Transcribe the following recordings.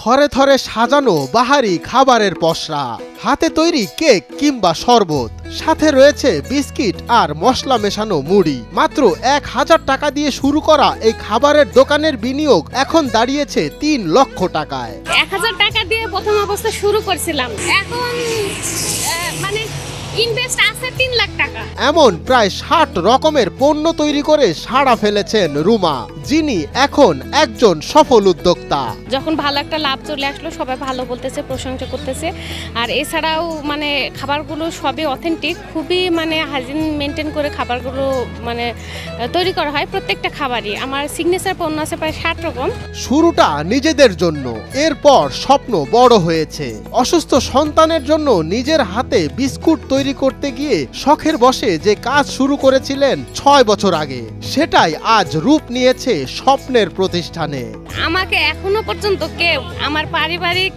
থরে থরে সাজানো বাহারি খাবারের পসরা, হাতে তৈরি কেক কিংবা শরবত, সাথে রয়েছে বিস্কিট আর মশলা মেশানো মুড়ি। মাত্র 1000 টাকা দিয়ে শুরু করা এই খাবারের দোকানের বিনিয়োগ এখন দাঁড়িয়েছে 3 লক্ষ টাকায়। 1000 টাকা দিয়ে প্রথম অবস্থা শুরু করেছিলাম, এখন মানে ইনভেস্ট আছে 3 লাখ টাকা। এমন প্রায় 60 রকমের পণ্য তৈরি করে সাড়া ফেলেছেন রুমা, যিনি এখন একজন সফল উদ্যোক্তা। যখন ভালো একটা লাভ চলে আসলো সবাই ভালো বলতেছে, প্রশংসা করতেছে। আর এছাড়াও মানে খাবারগুলো সবই অথেন্টিক, খুবই মানে হাইজিন মেনটেন করে খাবারগুলো মানে তৈরি করা হয়। প্রত্যেকটা খাবারই আমার সিগনেচার পণ্য আছে প্রায় 60 রকম। শুরুটা নিজেদের জন্য, এরপর স্বপ্ন বড় হয়েছে। অসুস্থ সন্তানের জন্য নিজের হাতে বিস্কুট তৈরি করতে গিয়ে শখের বশে যে কাজ শুরু করেছিলেন 6 বছর আগে, সেটাই আজ রূপ নিয়েছে স্বপ্নের প্রতিষ্ঠানে। আমাকে এখনো পর্যন্ত কেউ আমার পারিবারিক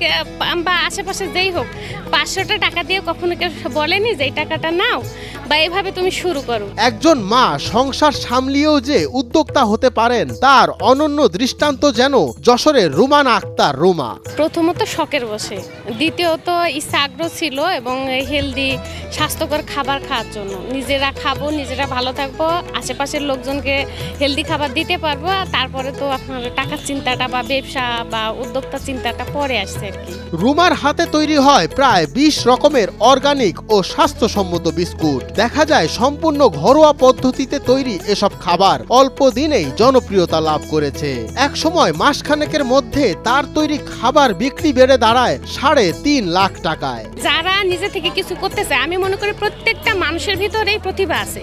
বা আশেপাশে যেই হোক 500 টাকা দিয়ে কখনো কেউ বলেনি যে এই টাকাটা নাও বা এভাবে তুমি শুরু করো। একজন মা সংসার সামলিয়েও যে উদ্যোক্তা হতে পারেন তার অনন্য দৃষ্টান্ত যেন যশোরের রুমানা আক্তার রুমা। প্রথমত শখের বসে, দ্বিতীয়ত ইচ্ছা আগ্রহ ছিল এবং হেলদি স্বাস্থ্যকর খাবার খাওয়ার জন্য। নিজেরা খাবো, নিজেরা ভালো থাকবো, আশেপাশের লোকজনকে হেলদি খাবার দিতে পারবো। তারপরে তো আপনার টাকার চিন্তাটা বা ব্যবসা বা উদ্যোক্তা চিন্তাটা পরে আসছে আর কি। রুমার হাতে তৈরি হয় প্রায় 20 রকমের অর্গানিক ও স্বাস্থ্যসম্মত বিস্কুট। দেখা যায় সম্পূর্ণ ঘরোয়া পদ্ধতিতে তৈরি এসব খাবার অল্প দিনেই জনপ্রিয়তা লাভ করেছে। একসময় মাসখানেকের মধ্যে তার তৈরি খাবার বিক্রি বেড়ে দাঁড়ায় 3.5 লাখ টাকায়। যারা নিজে থেকে কিছু করতেছে, আমি মনে করি প্রত্যেকটা মানুষের ভিতরেই প্রতিভা আছে,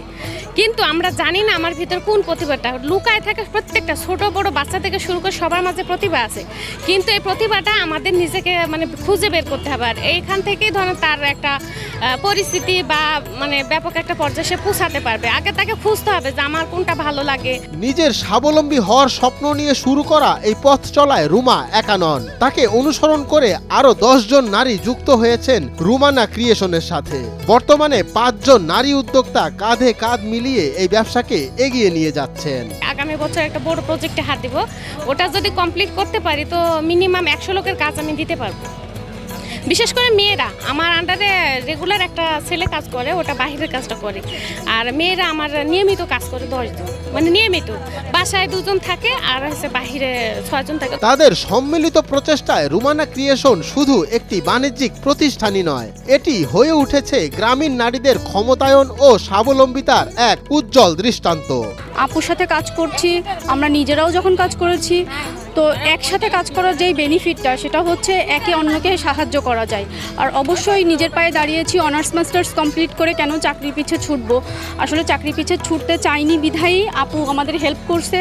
কিন্তু আমরা জানি না আমার ভিতর কোন প্রতিভাটা লুকায় থাকে। প্রত্যেকটা ছোট বড় বাচ্চা থেকে শুরু করে সবার মাঝে প্রতিভা আছে, কিন্তু এই প্রতিভাটা আমাদের নিজেকে মানে খুঁজে বের করতে হবে। আর এইখান থেকেই ধরেন তার একটা পরিস্থিতি বা মানে ব্যাপক একটা পর্যায়ে সে পৌঁছাতে পারবে। আগে তাকে খুঁজতে হবে যে আমার কোনটা ভালো লাগে। নিজের স্বাবলম্বী হওয়ার স্বপ্ন নিয়ে শুরু করা এই পথ চলায় রুমা একা নন। তাকে অনুসরণ করে আরো 10 জন নারী যুক্ত হয়েছেন রুমানা ক্রিয়েশনের সাথে। বর্তমানে 5 জন নারী উদ্যোক্তা কাঁধে কাঁধ মিলিয়ে এই ব্যবসাকে এগিয়ে নিয়ে যাচ্ছেন। আগামী বছর একটা বড় প্রজেক্টে হাত দিব, ওটা যদি কমপ্লিট করতে পারি তো মিনিমাম 100 লোকের কাজ আমি দিতে পারবো। বিশেষ করে মেয়েরা আমার আন্ডারে রেগুলার একটা ছেলে কাজ করে, ওটা বাহিরের কাজটা করে। আর মেয়েরা আমার নিয়মিত কাজ করে 10 জন, মানে নিয়মিত। বাসায় 2 জন থাকে আর হচ্ছে বাহিরে 6 জন থাকে। তাদের সম্মিলিত প্রচেষ্টায় রুমানা ক্রিয়েশন শুধু একটি বাণিজ্যিক প্রতিষ্ঠানই নয়, এটি হয়ে উঠেছে গ্রামীণ নারীদের ক্ষমতায়ন ও স্বাবলম্বিতার এক উজ্জ্বল দৃষ্টান্ত। আপুর সাথে কাজ করছি, আমরা নিজেরাও যখন কাজ করেছি, তো একসাথে কাজ করার যেই বেনিফিটটা সেটা হচ্ছে একে অন্যকে সাহায্য করা যায়। আর অবশ্যই নিজের পায়ে দাঁড়িয়েছি, অনার্স মাস্টার্স কমপ্লিট করে কেন চাকরি পিছে ছুটবো। আসলে চাকরি পিছে ছুটতে চাইনি বিধায়ী আপু আমাদের হেল্প করছে,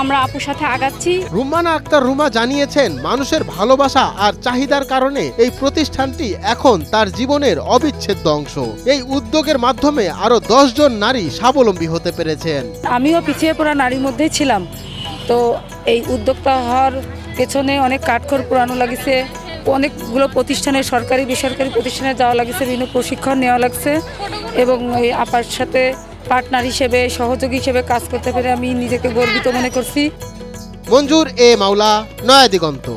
আমরা আপুর সাথে আগাচ্ছি। রুমানা আক্তার রুমা জানিয়েছেন মানুষের ভালোবাসা আর চাহিদার কারণে এই প্রতিষ্ঠানটি এখন তার জীবনের অবিচ্ছেদ্য অংশ। এই উদ্যোগের মাধ্যমে আরো 10 জন নারী স্বাবলম্বী হতে পেরেছেন। আমিও পিছিয়ে পড়া নারীর মধ্যেই ছিলাম, তো এই উদ্যোক্তা হওয়ার পেছনে অনেক কাঠখড় পোড়ানো লাগিছে, অনেকগুলো প্রতিষ্ঠানে সরকারি বেসরকারি প্রতিষ্ঠানে যাওয়া লাগছে, বিভিন্ন প্রশিক্ষণ নেওয়া লাগছে এবং এই আপার সাথে পার্টনার হিসেবে সহযোগী হিসেবে কাজ করতে পেরে আমি নিজেকে গর্বিত মনে করছি। মঞ্জুর এ মাওলা, নয়া দিগন্ত।